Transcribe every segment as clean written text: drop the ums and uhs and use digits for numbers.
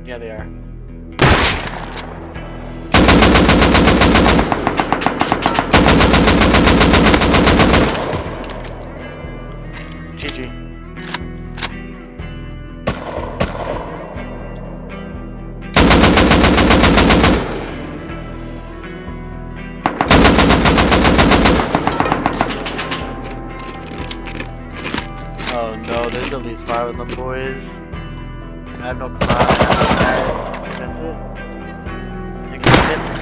Yeah, they are. GG. Oh no, there's at least 5 of them, boys. I have no cloud. I think that's it. I think that's it for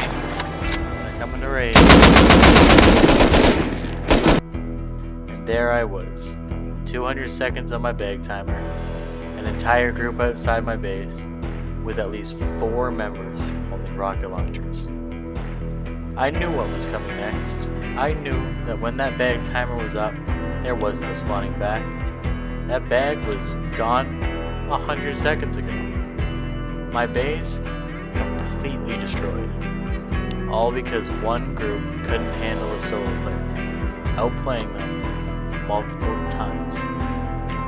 me. They're coming to raid. And there I was. 200 seconds on my bag timer. An entire group outside my base. With at least 4 members holding rocket launchers. I knew what was coming next. I knew that when that bag timer was up, there was no spawning back. That bag was gone 100 seconds ago. My base completely destroyed. All because one group couldn't handle a solo player, outplaying them multiple times in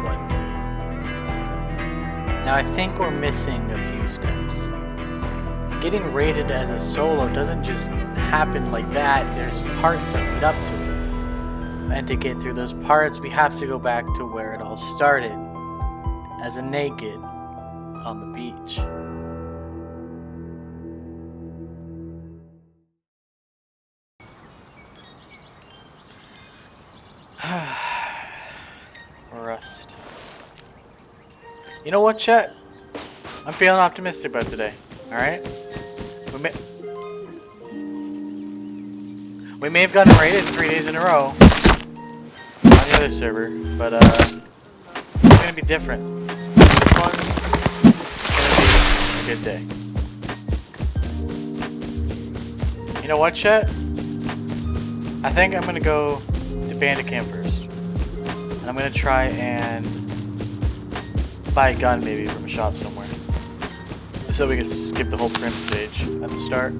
one day. Now I think we're missing a few steps. Getting rated as a solo doesn't just happen like that. There's parts that lead up to it. And to get through those parts, we have to go back to where it all started, as a naked on the beach. Rust. You know what, chat? I'm feeling optimistic about today. Alright? We may have gotten raided 3 days in a row on the other server, but it's gonna be different. This one's gonna be a good day. You know what, chat? I think I'm gonna go to Bandit Camp first. And I'm gonna try and buy a gun maybe from a shop somewhere. So we can skip the whole prim stage at the start.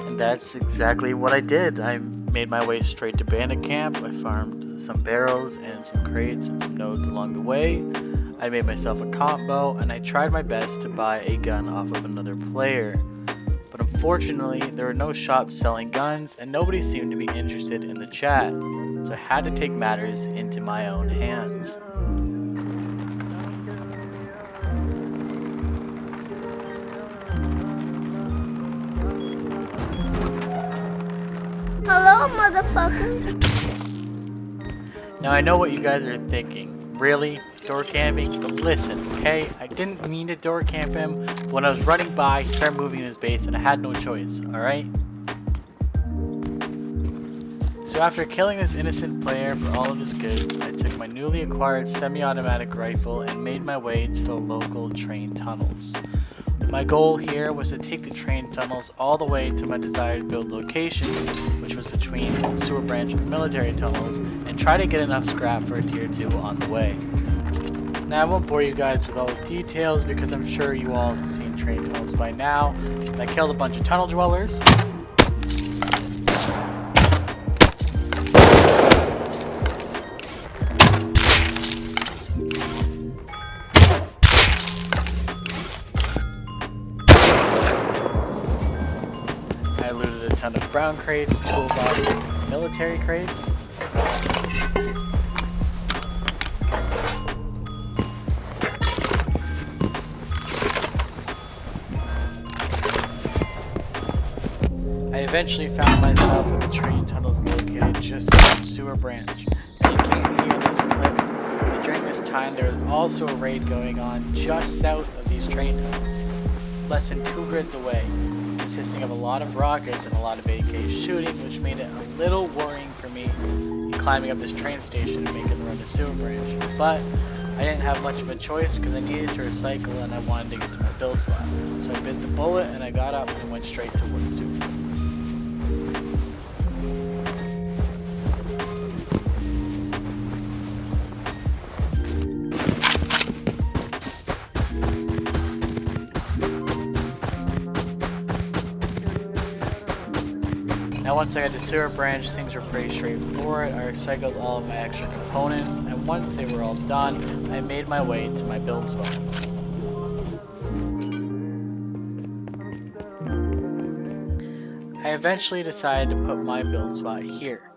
And that's exactly what I did. I made my way straight to Bandit Camp. I farmed some barrels and some crates and some nodes along the way. I made myself a combo and I tried my best to buy a gun off of another player. But unfortunately, there were no shops selling guns and nobody seemed to be interested in the chat. So I had to take matters into my own hands. Hello, motherfucker. Now I know what you guys are thinking. Really? Door camping? But listen, okay? I didn't mean to door camp him. But when I was running by, he started moving his base and I had no choice, alright? So after killing this innocent player for all of his goods, I took my newly acquired semi-automatic rifle and made my way to the local train tunnels. My goal here was to take the train tunnels all the way to my desired build location, which was between the sewer branch and military tunnels, and try to get enough scrap for a tier 2 on the way. Now I won't bore you guys with all the details because I'm sure you all have seen train tunnels by now. I killed a bunch of tunnel dwellers. I looted a ton of brown crates, tool body, military crates. I eventually found myself at the train tunnels located just south of Sewer Branch. And you can't hear this clip, but during this time there was also a raid going on just south of these train tunnels, less than 2 grids away, consisting of a lot of rockets and a lot of AK shooting, which made it a little worrying for me in climbing up this train station and making the run to Sewer Branch. But I didn't have much of a choice because I needed to recycle and I wanted to get to my build spot. So I bit the bullet and I got up and went straight towards Sewer. Now once I got to Sewer Branch, things were pretty straightforward. I recycled all of my extra components, and once they were all done, I made my way to my build spot. eventually decided to put my build spot here,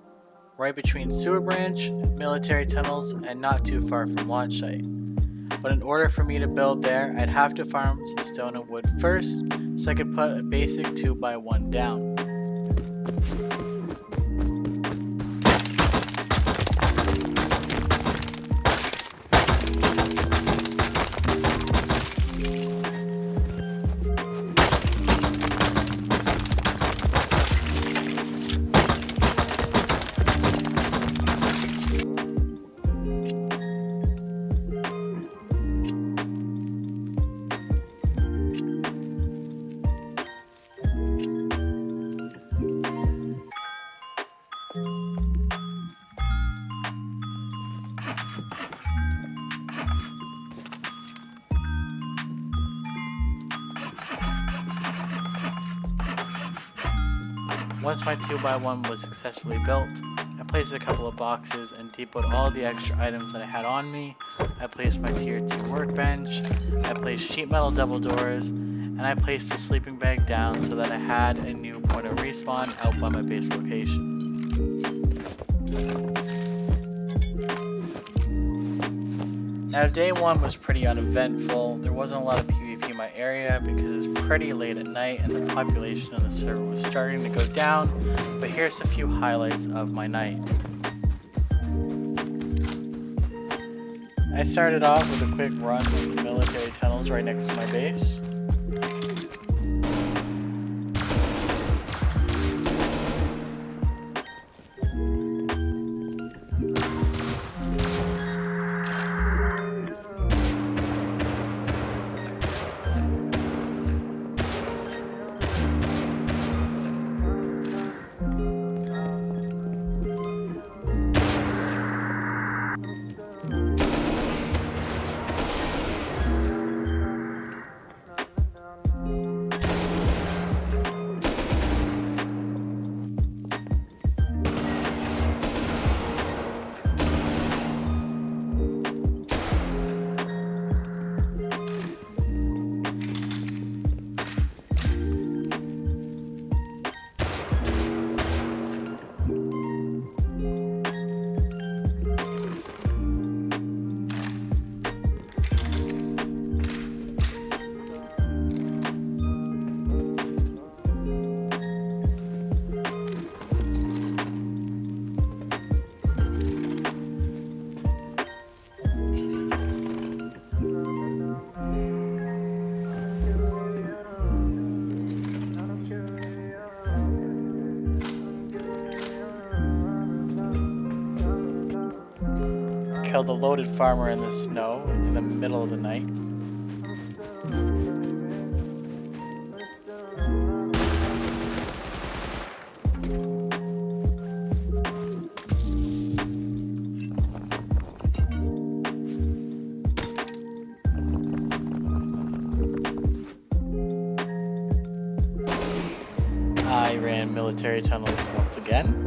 right between sewer branch, military tunnels, and not too far from launch site. But in order for me to build there, I'd have to farm some stone and wood first, so I could put a basic 2x1 down. Once my 2x1 was successfully built, I placed a couple of boxes and depoted all the extra items that I had on me. I placed my tier 2 workbench, I placed sheet metal double doors, and I placed the sleeping bag down so that I had a new point of respawn out by my base location. Now day 1 was pretty uneventful. There wasn't a lot of PvP in my area because it was pretty late at night and the population on the server was starting to go down, but here's a few highlights of my night. I started off with a quick run in the military tunnels right next to my base. Killed a loaded farmer in the snow in the middle of the night. I ran military tunnels once again.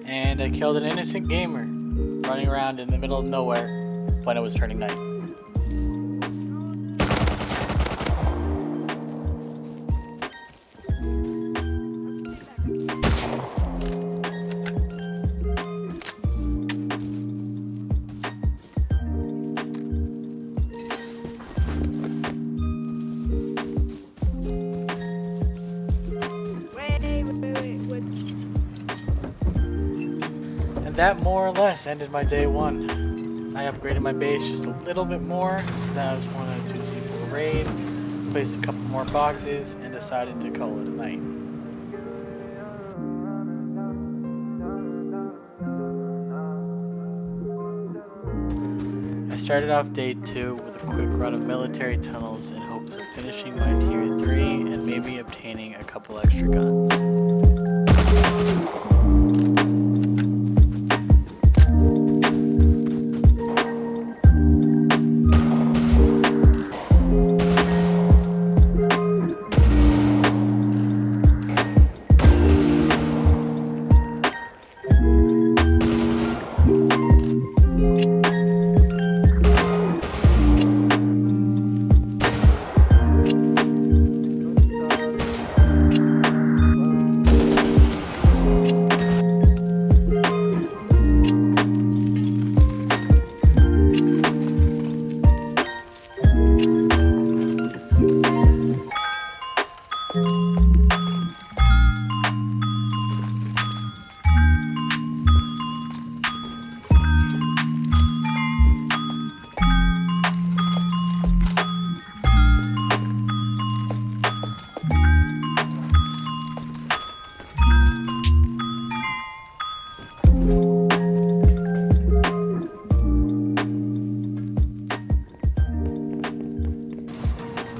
And I killed an innocent gamer running around in the middle of nowhere when it was turning night. That more or less ended my day 1. I upgraded my base just a little bit more, so now it's more than a 2C4 raid, placed a couple more boxes, and decided to call it a night. I started off day 2 with a quick run of military tunnels in hopes of finishing my tier 3 and maybe obtaining a couple extra guns.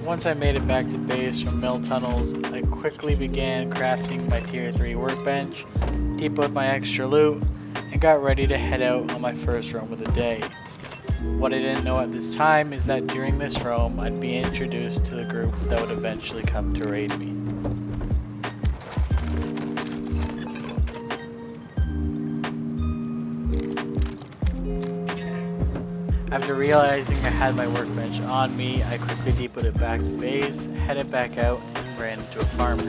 Once I made it back to base from mill tunnels, I quickly began crafting my tier 3 workbench, depoted my extra loot, and got ready to head out on my first roam of the day. What I didn't know at this time is that during this roam, I'd be introduced to the group that would eventually come to raid me. After realizing I had my workbench on me, I quickly depoted it back to base, headed back out, and ran into a farmer.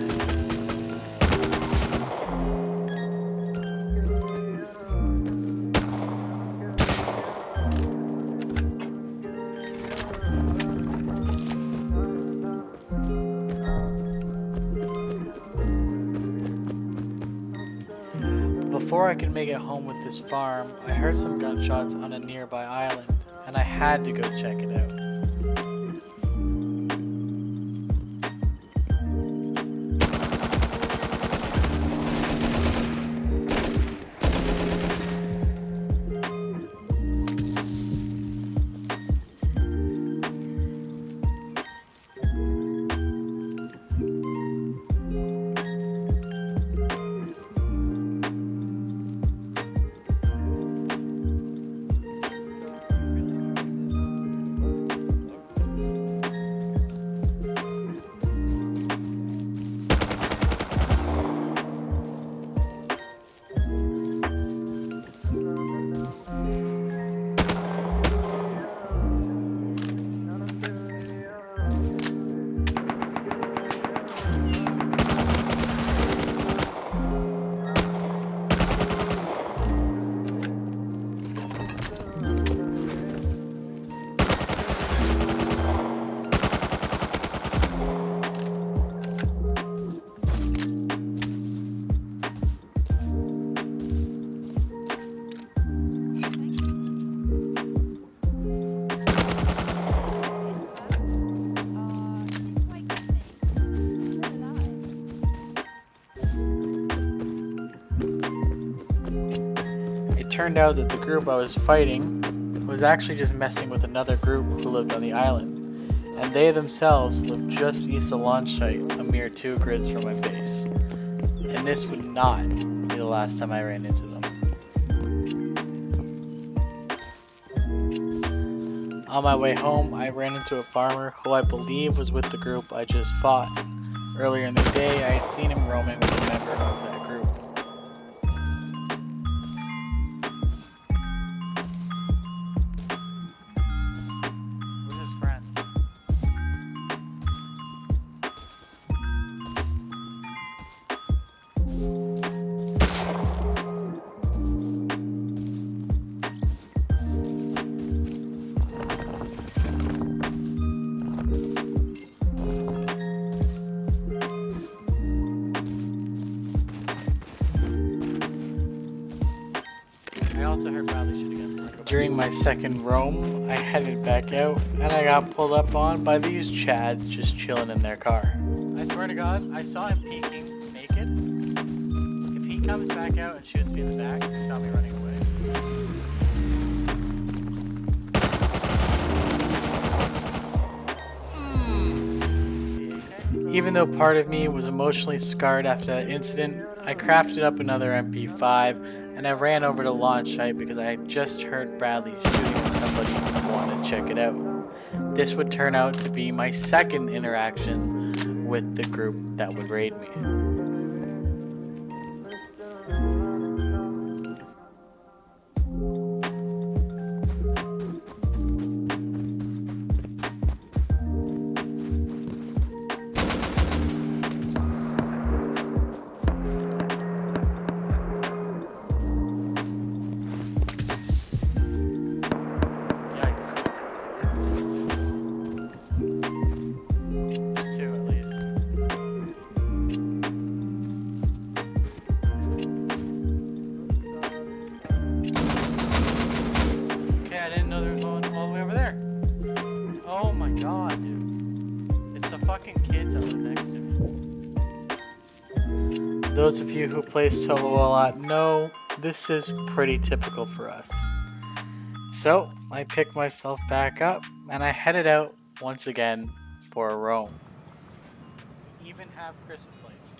Before I could make it home with this farm, I heard some gunshots on a nearby island, and I had to go check it out. It turned out that the group I was fighting was actually just messing with another group who lived on the island, and they themselves lived just east of the launch site, a mere 2 grids from my base. And this would not be the last time I ran into them. On my way home, I ran into a farmer who I believe was with the group I just fought. Earlier in the day, I had seen him roaming with a member of that group. Who's his friend? also heard Bradley shoot again. During my second roam, I headed back out, and I got pulled up on by these chads just chilling in their car. I swear to God, I saw him peeking naked. If he comes back out and shoots me in the back, he saw me running away. Even though part of me was emotionally scarred after that incident, I crafted up another MP5 and I ran over to launch site because I had just heard Bradley shooting at somebody and wanted to check it out. This would turn out to be my second interaction with the group that would raid me. Fucking kids that live next to me. Those of you who play solo a lot know this is pretty typical for us. So I picked myself back up and I headed out once again for a roam. We even have Christmas lights.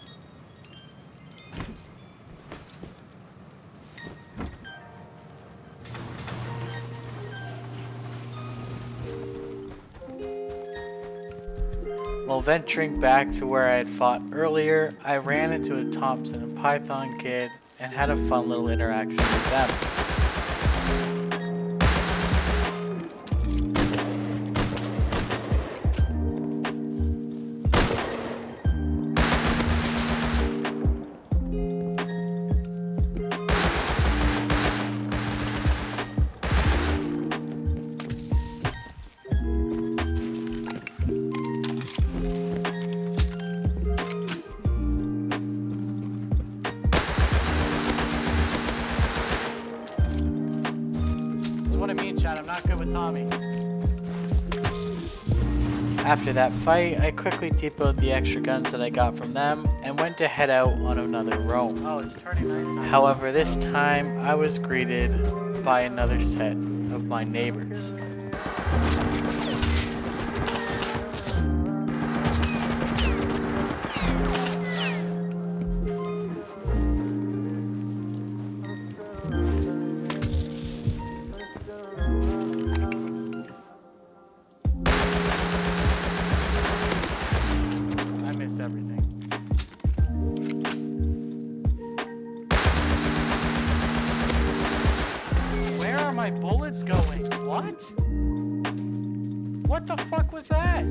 While venturing back to where I had fought earlier, I ran into a Thompson and Python kid and had a fun little interaction with them. I'm not good with Tommy. After that fight, I quickly depoted the extra guns that I got from them and went to head out on another roam. Oh, it's turning night. However, this time I was greeted by another set of my neighbors. My bullets going? What? What the fuck was that?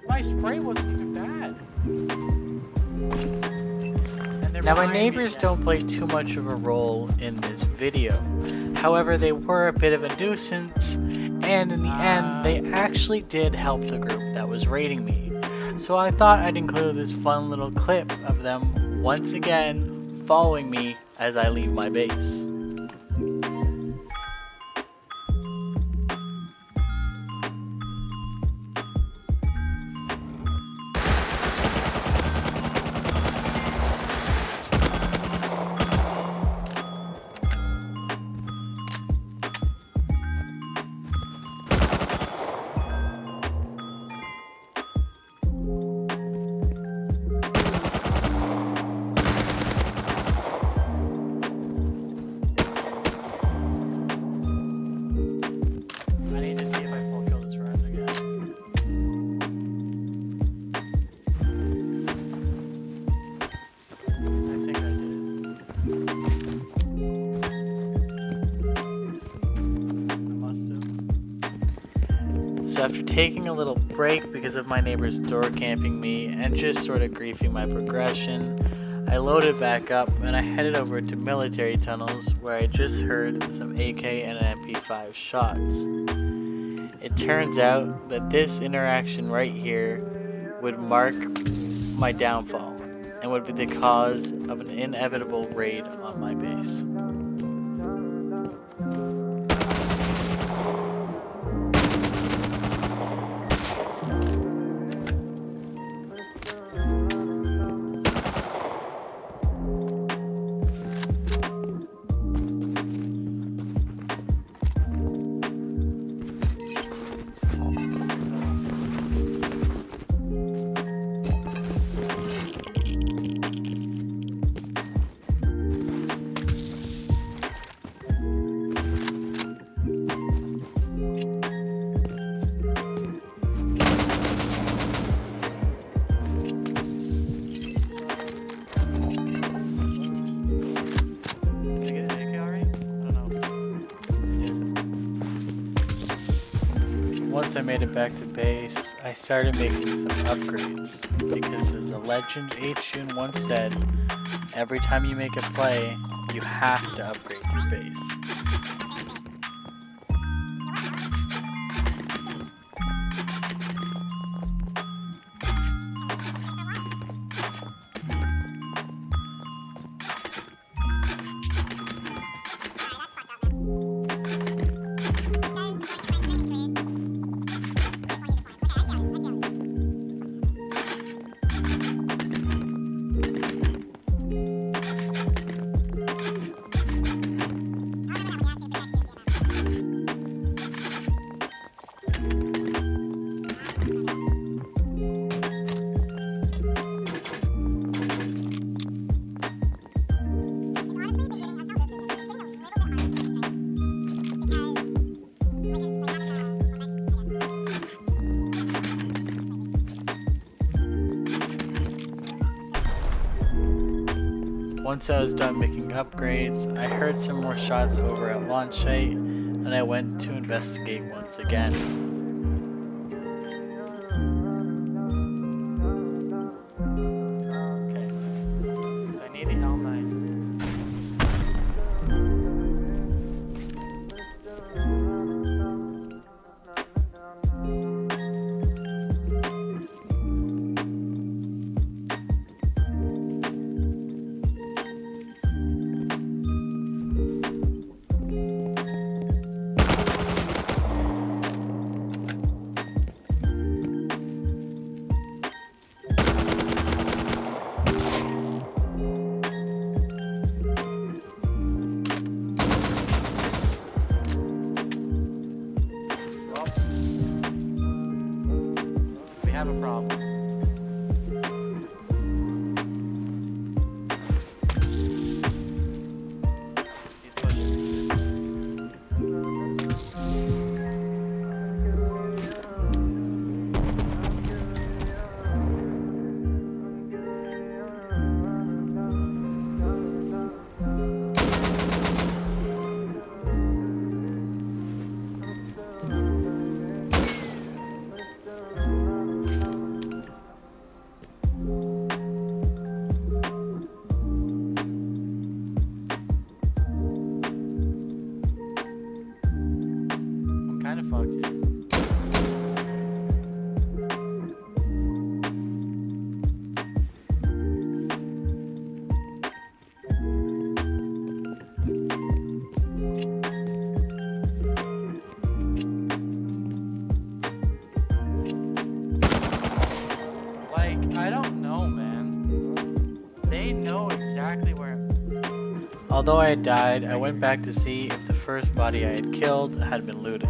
My spray wasn't even bad. Now my neighbors don't play too much of a role in this video. However, they were a bit of a nuisance, and in the end, they actually did help the group that was raiding me. So I thought I'd include this fun little clip of them once again following me as I leave my base. So after taking a little break because of my neighbors door camping me and just sort of griefing my progression, I loaded back up and I headed over to military tunnels where I just heard some AK and an MP5 shots. It turns out that this interaction right here would mark my downfall and would be the cause of an inevitable raid on my base. once I made it back to base, I started making some upgrades, because as a legend H-June once said, every time you make a play, you have to upgrade your base. Once I was done making upgrades, I heard some more shots over at launch site, and I went to investigate once again. Okay, so I need an L9. Have a problem. He's pushing. Kind of fucked it. Like, I don't know, man. They know exactly where. Although I had died, I went back to see if the first body I had killed had been looted.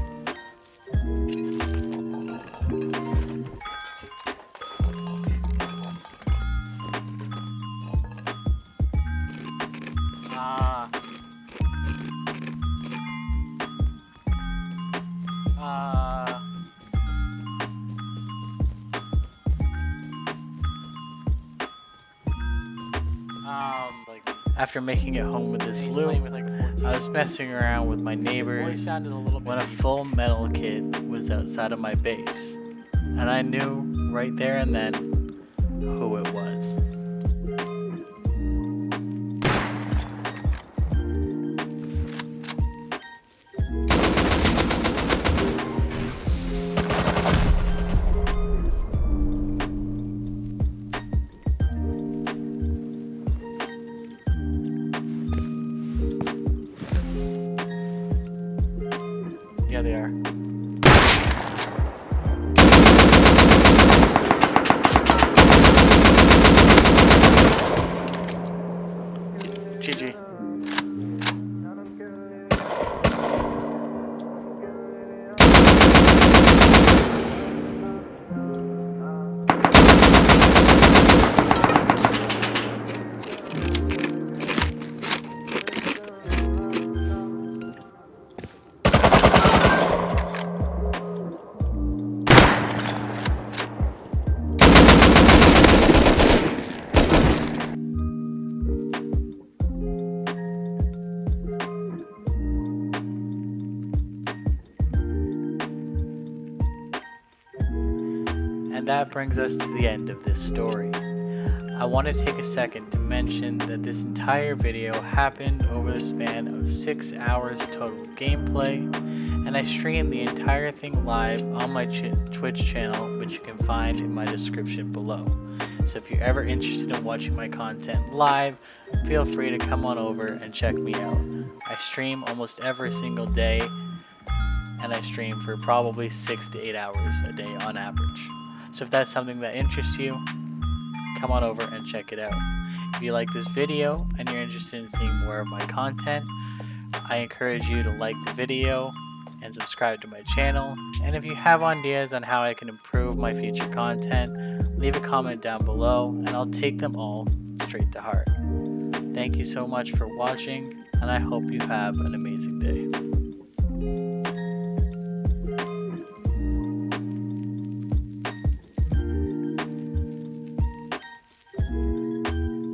After making it home with this loot, I was messing around with my neighbors when a full metal kit was outside of my base, and I knew right there and then who it was. Yeah, they are. And that brings us to the end of this story. I want to take a second to mention that this entire video happened over the span of 6 hours total gameplay, and I streamed the entire thing live on my Twitch channel, which you can find in my description below. So if you're ever interested in watching my content live, feel free to come on over and check me out. I stream almost every single day, and I stream for probably 6 to 8 hours a day on average. So if that's something that interests you, come on over and check it out. If you like this video and you're interested in seeing more of my content, I encourage you to like the video and subscribe to my channel. And if you have ideas on how I can improve my future content, leave a comment down below and I'll take them all straight to heart. Thank you so much for watching, and I hope you have an amazing day.